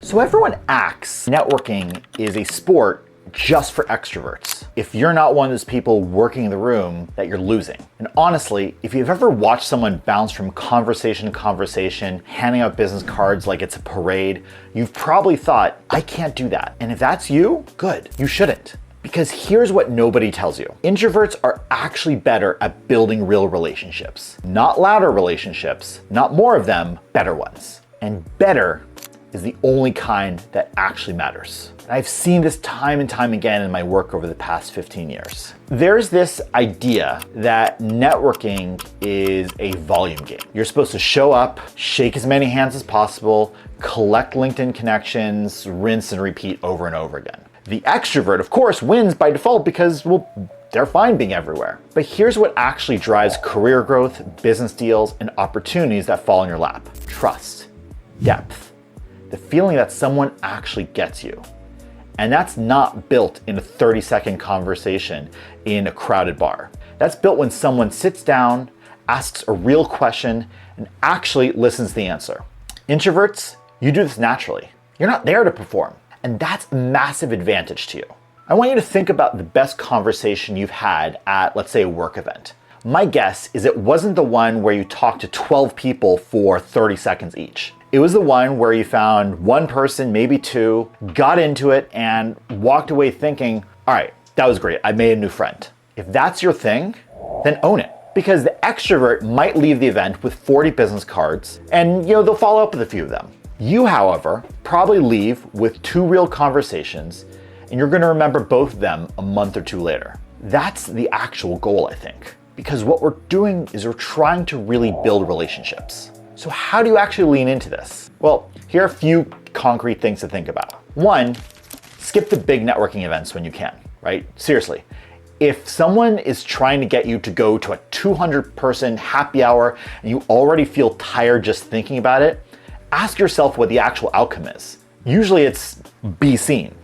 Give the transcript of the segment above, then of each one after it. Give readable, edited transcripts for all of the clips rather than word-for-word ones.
So everyone acts networking is a sport just for extroverts. If you're not one of those people working in the room, that you're losing. And honestly, if you've ever watched someone bounce from conversation to conversation, handing out business cards like it's a parade, you've probably thought, I can't do that. And if that's you, good, you shouldn't. Because here's what nobody tells you. Introverts are actually better at building real relationships. Not louder relationships, not more of them, better ones. And better is the only kind that actually matters. And I've seen this time and time again in my work over the past 15 years. There's this idea that networking is a volume game. You're supposed to show up, shake as many hands as possible, collect LinkedIn connections, rinse and repeat over and over again. The extrovert, of course, wins by default because, well, they're fine being everywhere. But here's what actually drives career growth, business deals, and opportunities that fall in your lap. Trust, depth, the feeling that someone actually gets you. And that's not built in a 30-second conversation in a crowded bar. That's built when someone sits down, asks a real question, and actually listens to the answer. Introverts, you do this naturally. You're not there to perform. And that's a massive advantage to you. I want you to think about the best conversation you've had at, let's say, a work event. My guess is it wasn't the one where you talked to 12 people for 30 seconds each. It was the one where you found one person, maybe two, got into it and walked away thinking, all right, that was great, I made a new friend. If that's your thing, then own it. Because the extrovert might leave the event with 40 business cards and they'll follow up with a few of them. You, however, probably leave with 2 real conversations and you're gonna remember both of them a month or 2 later. That's the actual goal, I think. Because what we're doing is we're trying to really build relationships. So how do you actually lean into this? Well, here are a few concrete things to think about. 1, skip the big networking events when you can, right? Seriously, if someone is trying to get you to go to a 200-person happy hour and you already feel tired just thinking about it, ask yourself what the actual outcome is. Usually it's be seen.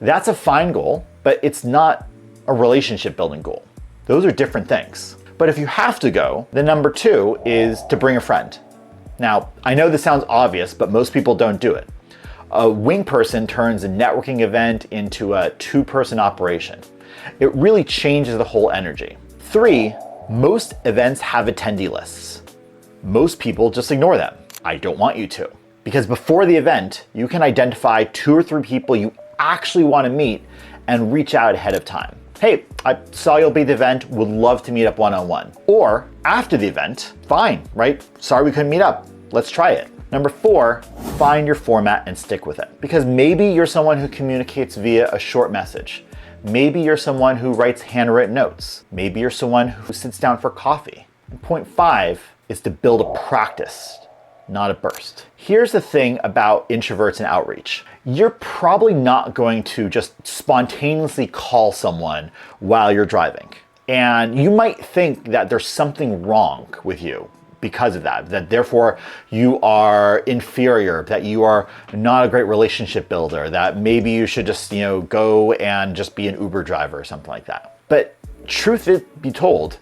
That's a fine goal, but it's not a relationship building goal. Those are different things. But if you have to go, then number 2 is to bring a friend. Now, I know this sounds obvious, but most people don't do it. A wing person turns a networking event into a 2-person operation. It really changes the whole energy. 3, most events have attendee lists. Most people just ignore them. I don't want you to. Because before the event, you can identify 2 or 3 people you actually want to meet and reach out ahead of time. Hey, I saw you'll be at the event, would love to meet up one-on-one. Or after the event, fine, right? Sorry we couldn't meet up, let's try it. Number 4, find your format and stick with it. Because maybe you're someone who communicates via a short message. Maybe you're someone who writes handwritten notes. Maybe you're someone who sits down for coffee. And point 5 is to build a practice, not a burst. Here's the thing about introverts and outreach. You're probably not going to just spontaneously call someone while you're driving. And you might think that there's something wrong with you because of that therefore you are inferior, that you are not a great relationship builder, that maybe you should just, go and just be an Uber driver or something like that. But truth be told,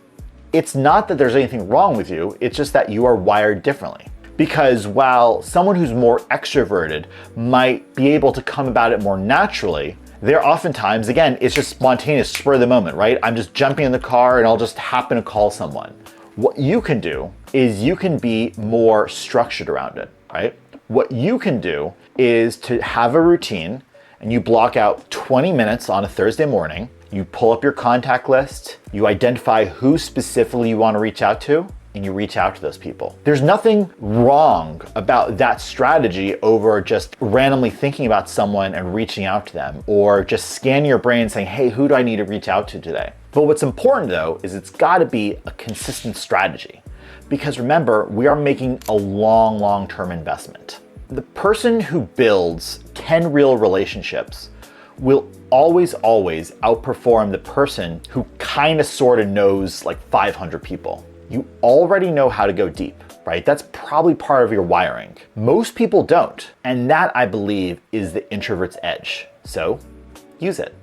it's not that there's anything wrong with you, it's just that you are wired differently. Because while someone who's more extroverted might be able to come about it more naturally, they're oftentimes, again, it's just spontaneous, spur of the moment, right? I'm just jumping in the car and I'll just happen to call someone. What you can do is you can be more structured around it, right? What you can do is to have a routine and you block out 20 minutes on a Thursday morning, you pull up your contact list, you identify who specifically you want to reach out to, and you reach out to those people. There's nothing wrong about that strategy over just randomly thinking about someone and reaching out to them, or just scanning your brain and saying, hey, who do I need to reach out to today? But what's important though, is it's gotta be a consistent strategy. Because remember, we are making a long-term investment. The person who builds 10 real relationships will always outperform the person who kind of sort of knows like 500 people. You already know how to go deep, right? That's probably part of your wiring. Most people don't. And that, I believe, is the introvert's edge. So use it.